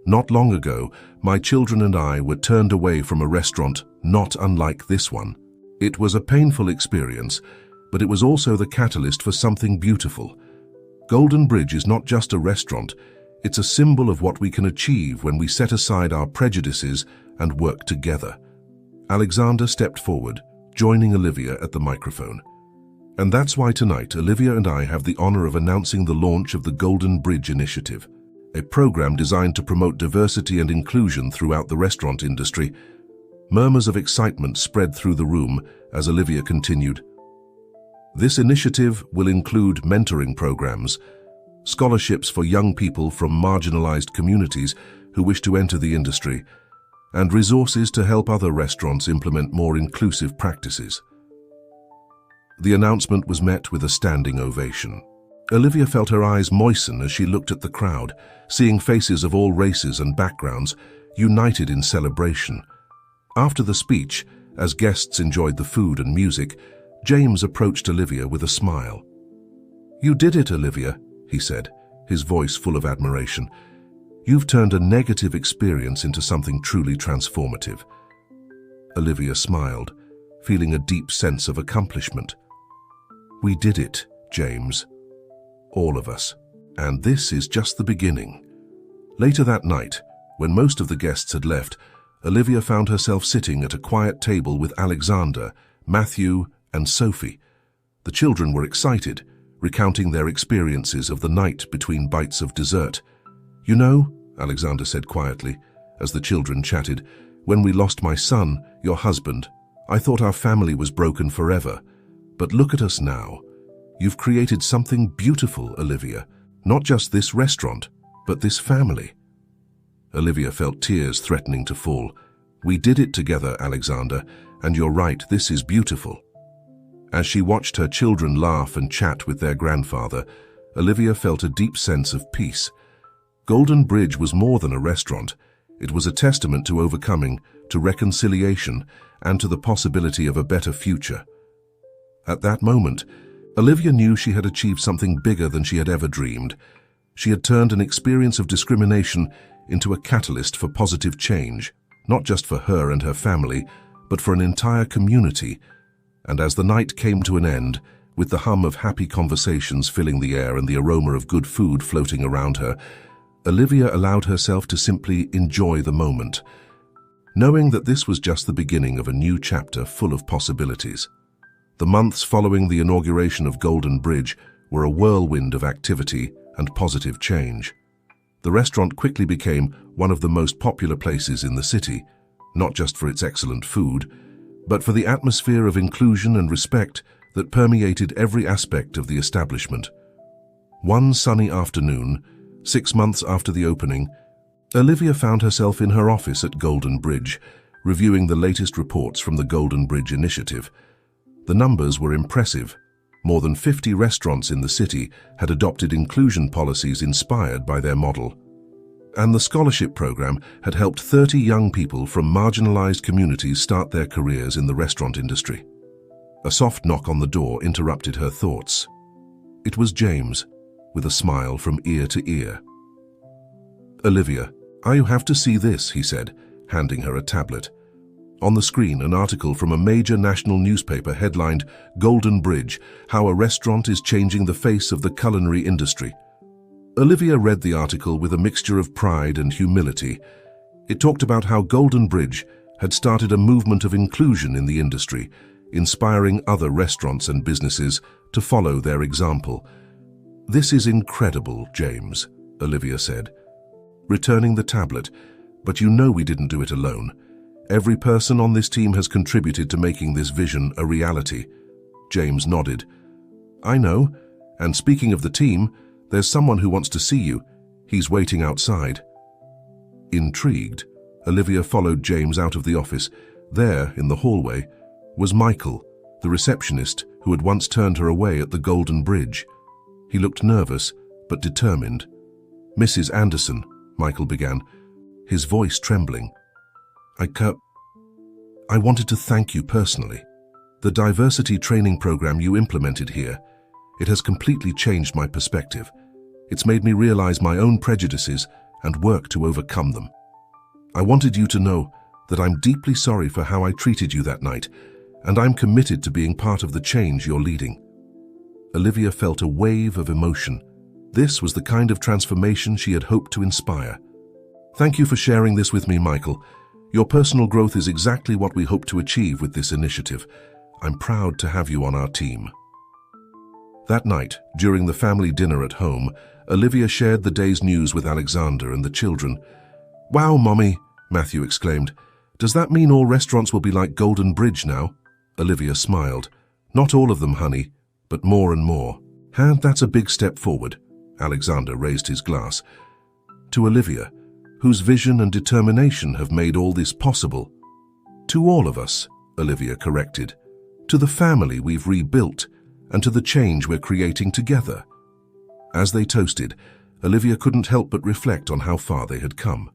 "Not long ago, my children and I were turned away from a restaurant not unlike this one. It was a painful experience, but it was also the catalyst for something beautiful. Golden Bridge is not just a restaurant, it's a symbol of what we can achieve when we set aside our prejudices and work together." Alexander stepped forward, joining Olivia at the microphone. "And that's why tonight Olivia and I have the honor of announcing the launch of the Golden Bridge Initiative, a program designed to promote diversity and inclusion throughout the restaurant industry." Murmurs of excitement spread through the room as Olivia continued. "This initiative will include mentoring programs, scholarships for young people from marginalized communities who wish to enter the industry, and resources to help other restaurants implement more inclusive practices." The announcement was met with a standing ovation. Olivia felt her eyes moisten as she looked at the crowd, seeing faces of all races and backgrounds, united in celebration. After the speech, as guests enjoyed the food and music, James approached Olivia with a smile. "You did it, Olivia," he said, his voice full of admiration. "You've turned a negative experience into something truly transformative." Olivia smiled, feeling a deep sense of accomplishment. "We did it, James. All of us. And this is just the beginning." Later that night, when most of the guests had left, Olivia found herself sitting at a quiet table with Alexander, Matthew, and Sophie. The children were excited, recounting their experiences of the night between bites of dessert. "You know," Alexander said quietly, as the children chatted, "when we lost my son, your husband, I thought our family was broken forever. But look at us now. You've created something beautiful, Olivia. Not just this restaurant, but this family." Olivia felt tears threatening to fall. "We did it together, Alexander, and you're right, this is beautiful." As she watched her children laugh and chat with their grandfather, Olivia felt a deep sense of peace. Golden Bridge was more than a restaurant. It was a testament to overcoming, to reconciliation, and to the possibility of a better future. At that moment, Olivia knew she had achieved something bigger than she had ever dreamed. She had turned an experience of discrimination into a catalyst for positive change, not just for her and her family, but for an entire community. And as the night came to an end, with the hum of happy conversations filling the air and the aroma of good food floating around her, Olivia allowed herself to simply enjoy the moment, knowing that this was just the beginning of a new chapter full of possibilities. The months following the inauguration of Golden Bridge were a whirlwind of activity and positive change. The restaurant quickly became one of the most popular places in the city, not just for its excellent food, but for the atmosphere of inclusion and respect that permeated every aspect of the establishment. One sunny afternoon, 6 months after the opening, Olivia found herself in her office at Golden Bridge, reviewing the latest reports from the Golden Bridge Initiative. The numbers were impressive. More than 50 restaurants in the city had adopted inclusion policies inspired by their model. And the scholarship program had helped 30 young people from marginalized communities start their careers in the restaurant industry. A soft knock on the door interrupted her thoughts. It was James, with a smile from ear to ear. "Olivia, you have to see this," he said, handing her a tablet. On the screen, an article from a major national newspaper headlined, "Golden Bridge, How a Restaurant is Changing the Face of the Culinary Industry." Olivia read the article with a mixture of pride and humility. It talked about how Golden Bridge had started a movement of inclusion in the industry, inspiring other restaurants and businesses to follow their example. "This is incredible, James," Olivia said. Returning the tablet, But you know we didn't do it alone. Every person on this team has contributed to making this vision a reality. James nodded. I know, and speaking of the team, there's someone who wants to see you. He's waiting outside. Intrigued, Olivia followed James out of the office. There, in the hallway, was Michael, the receptionist who had once turned her away at the Golden Bridge. He looked nervous, but determined. Mrs. Anderson, Michael began, his voice trembling. I wanted to thank you personally. The diversity training program you implemented here, it has completely changed my perspective. It's made me realize my own prejudices and work to overcome them. I wanted you to know that I'm deeply sorry for how I treated you that night, and I'm committed to being part of the change you're leading. Olivia felt a wave of emotion. This was the kind of transformation she had hoped to inspire. Thank you for sharing this with me, Michael. Your personal growth is exactly what we hope to achieve with this initiative. I'm proud to have you on our team. That night, during the family dinner at home, Olivia shared the day's news with Alexander and the children. Wow, Mommy, Matthew exclaimed. Does that mean all restaurants will be like Golden Bridge now? Olivia smiled. Not all of them, honey, but more and more. That's a big step forward. Alexander raised his glass. To Olivia, whose vision and determination have made all this possible. To all of us, Olivia corrected. To the family we've rebuilt, and to the change we're creating together. As they toasted, Olivia couldn't help but reflect on how far they had come.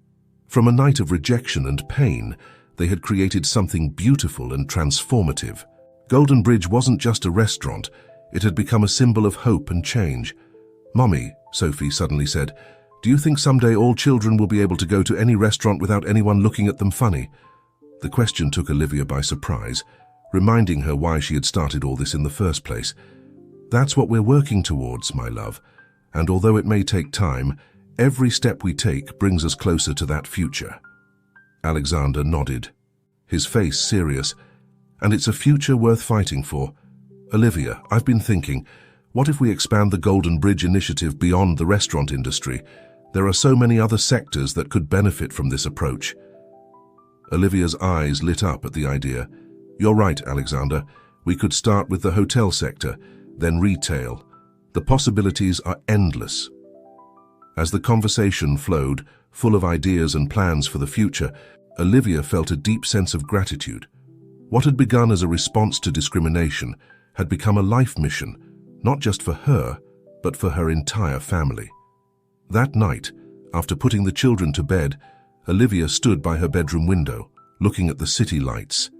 From a night of rejection and pain, they had created something beautiful and transformative. Golden Bridge wasn't just a restaurant, it had become a symbol of hope and change. Mommy, Sophie suddenly said, do you think someday all children will be able to go to any restaurant without anyone looking at them funny? The question took Olivia by surprise, reminding her why she had started all this in the first place. That's what we're working towards, my love, and although it may take time, every step we take brings us closer to that future. Alexander nodded, his face serious. And it's a future worth fighting for. Olivia, I've been thinking, what if we expand the Golden Bridge initiative beyond the restaurant industry? There are so many other sectors that could benefit from this approach. Olivia's eyes lit up at the idea. You're right, Alexander. We could start with the hotel sector, then retail. The possibilities are endless. As the conversation flowed, full of ideas and plans for the future, Olivia felt a deep sense of gratitude. What had begun as a response to discrimination had become a life mission, not just for her, but for her entire family. That night, after putting the children to bed, Olivia stood by her bedroom window, looking at the city lights.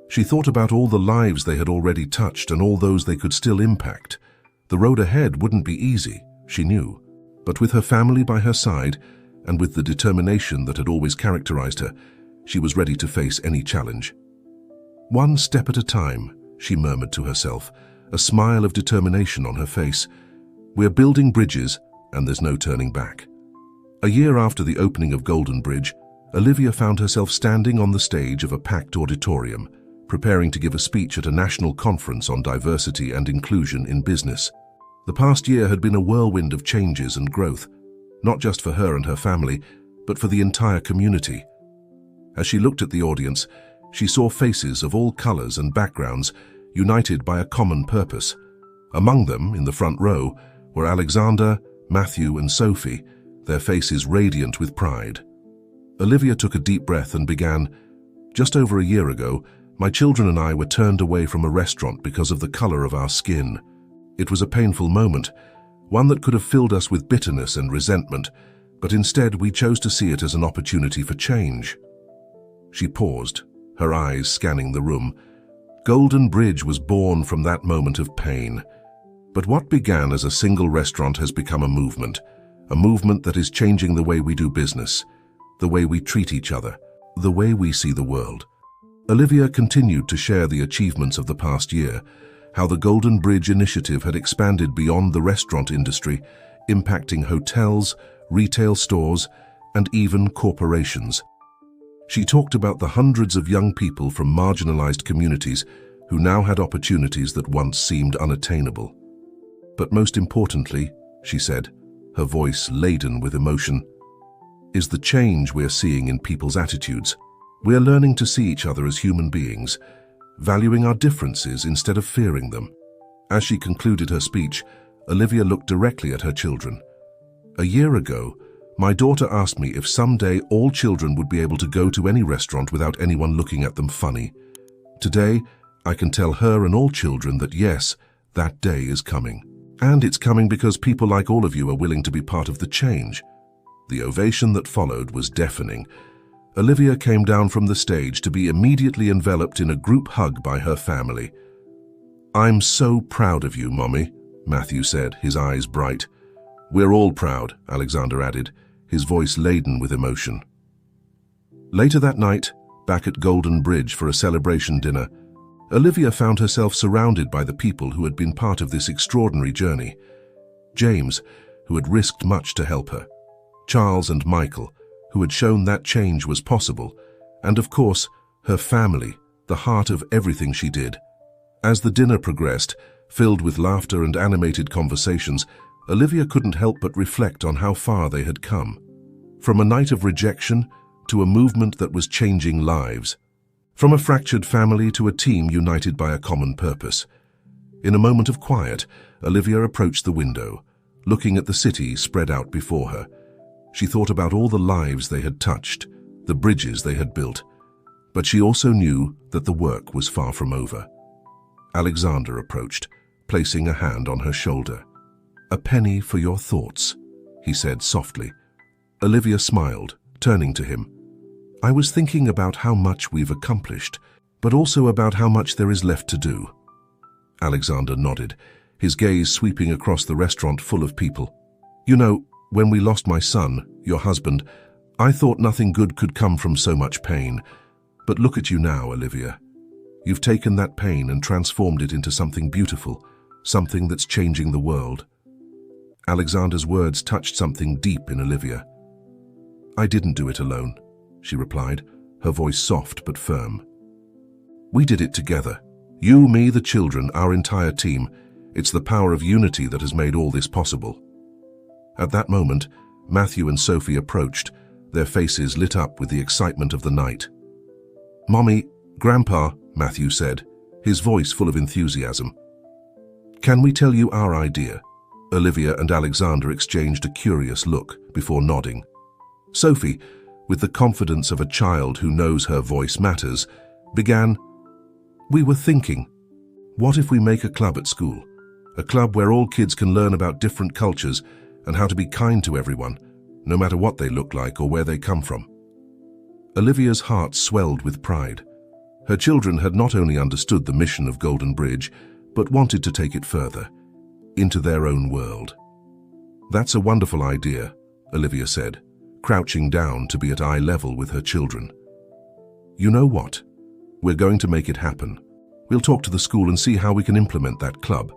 She thought about all the lives they had already touched and all those they could still impact. The road ahead wouldn't be easy, she knew, but with her family by her side, and with the determination that had always characterized her, she was ready to face any challenge. One step at a time, she murmured to herself, a smile of determination on her face. We're building bridges, and there's no turning back. A year after the opening of Golden Bridge, Olivia found herself standing on the stage of a packed auditorium, preparing to give a speech at a national conference on diversity and inclusion in business. The past year had been a whirlwind of changes and growth, not just for her and her family, but for the entire community. As she looked at the audience, she saw faces of all colors and backgrounds, united by a common purpose. Among them, in the front row, were Alexander, Matthew, and Sophie, their faces radiant with pride. Olivia took a deep breath and began, "Just over a year ago, my children and I were turned away from a restaurant because of the color of our skin. It was a painful moment, one that could have filled us with bitterness and resentment, but instead we chose to see it as an opportunity for change." She paused, her eyes scanning the room. Golden Bridge was born from that moment of pain. But what began as a single restaurant has become a movement that is changing the way we do business, the way we treat each other, the way we see the world. Olivia continued to share the achievements of the past year, how the Golden Bridge initiative had expanded beyond the restaurant industry, impacting hotels, retail stores, and even corporations. She talked about the hundreds of young people from marginalized communities who now had opportunities that once seemed unattainable. But most importantly, she said, her voice laden with emotion, is the change we're seeing in people's attitudes. We're learning to see each other as human beings, valuing our differences instead of fearing them. As she concluded her speech, Olivia looked directly at her children. A year ago, my daughter asked me if someday all children would be able to go to any restaurant without anyone looking at them funny. Today, I can tell her and all children that yes, that day is coming. And it's coming because people like all of you are willing to be part of the change. The ovation that followed was deafening. Olivia came down from the stage to be immediately enveloped in a group hug by her family. "I'm so proud of you, Mommy," Matthew said, his eyes bright. "We're all proud," Alexander added, his voice laden with emotion. Later that night, back at Golden Bridge for a celebration dinner, Olivia found herself surrounded by the people who had been part of this extraordinary journey. James, who had risked much to help her. Charles and Michael, who had shown that change was possible. And of course, her family, the heart of everything she did. As the dinner progressed, filled with laughter and animated conversations, Olivia couldn't help but reflect on how far they had come. From a night of rejection to a movement that was changing lives. From a fractured family to a team united by a common purpose. In a moment of quiet, Olivia approached the window, looking at the city spread out before her. She thought about all the lives they had touched, the bridges they had built. But she also knew that the work was far from over. Alexander approached, placing a hand on her shoulder. "A penny for your thoughts," he said softly. Olivia smiled, turning to him. "I was thinking about how much we've accomplished, but also about how much there is left to do." Alexander nodded, his gaze sweeping across the restaurant full of people. "You know, when we lost my son, your husband, I thought nothing good could come from so much pain. But look at you now, Olivia. You've taken that pain and transformed it into something beautiful, something that's changing the world." Alexander's words touched something deep in Olivia. "I didn't do it alone," she replied, her voice soft but firm. "We did it together. You, me, the children, our entire team. It's the power of unity that has made all this possible." At that moment, Matthew and Sophie approached, their faces lit up with the excitement of the night. "Mommy, Grandpa," Matthew said, his voice full of enthusiasm. "Can we tell you our idea?" Olivia and Alexander exchanged a curious look before nodding. Sophie, with the confidence of a child who knows her voice matters, began, "We were thinking, what if we make a club at school? A club where all kids can learn about different cultures and how to be kind to everyone, no matter what they look like or where they come from." Olivia's heart swelled with pride. Her children had not only understood the mission of Golden Bridge, but wanted to take it further, into their own world. "That's a wonderful idea," Olivia said, crouching down to be at eye level with her children. "You know what? We're going to make it happen. We'll talk to the school and see how we can implement that club."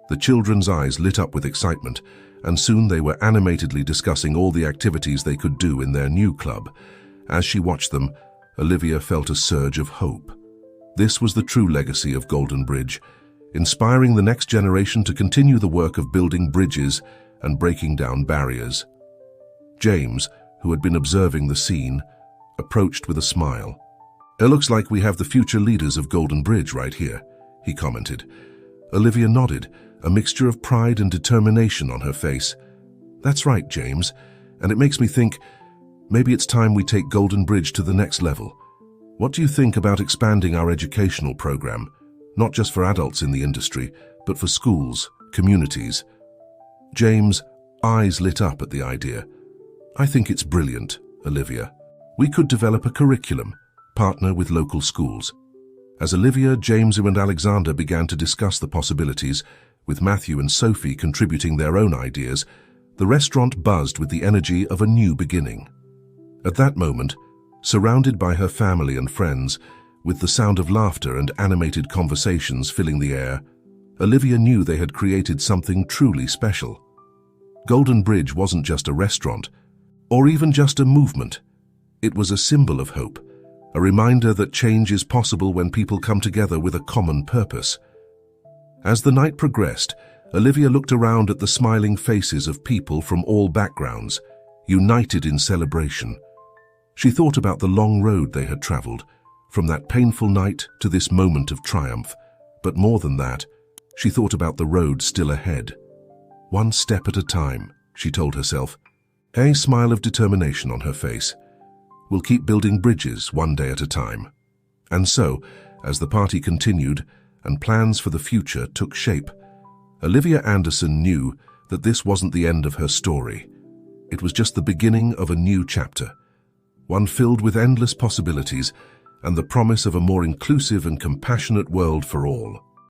The children's eyes lit up with excitement, and soon they were animatedly discussing all the activities they could do in their new club. As she watched them, Olivia felt a surge of hope. This was the true legacy of Golden Bridge, inspiring the next generation to continue the work of building bridges and breaking down barriers. James, who had been observing the scene, approached with a smile. "It looks like we have the future leaders of Golden Bridge right here," he commented. Olivia nodded, a mixture of pride and determination on her face. "That's right, James, and it makes me think, maybe it's time we take Golden Bridge to the next level. What do you think about expanding our educational program, not just for adults in the industry, but for schools, communities?" James' eyes lit up at the idea. "I think it's brilliant, Olivia. We could develop a curriculum, partner with local schools." As Olivia, James, and Alexander began to discuss the possibilities, with Matthew and Sophie contributing their own ideas, the restaurant buzzed with the energy of a new beginning. At that moment, surrounded by her family and friends, with the sound of laughter and animated conversations filling the air, Olivia knew they had created something truly special. Golden Bridge wasn't just a restaurant, or even just a movement. It was a symbol of hope, a reminder that change is possible when people come together with a common purpose. As the night progressed, Olivia looked around at the smiling faces of people from all backgrounds, united in celebration. She thought about the long road they had traveled, from that painful night to this moment of triumph. But more than that, she thought about the road still ahead. One step at a time, she told herself, a smile of determination on her face. We'll keep building bridges one day at a time. And so, as the party continued and plans for the future took shape, Olivia Anderson knew that this wasn't the end of her story. It was just the beginning of a new chapter, one filled with endless possibilities and the promise of a more inclusive and compassionate world for all.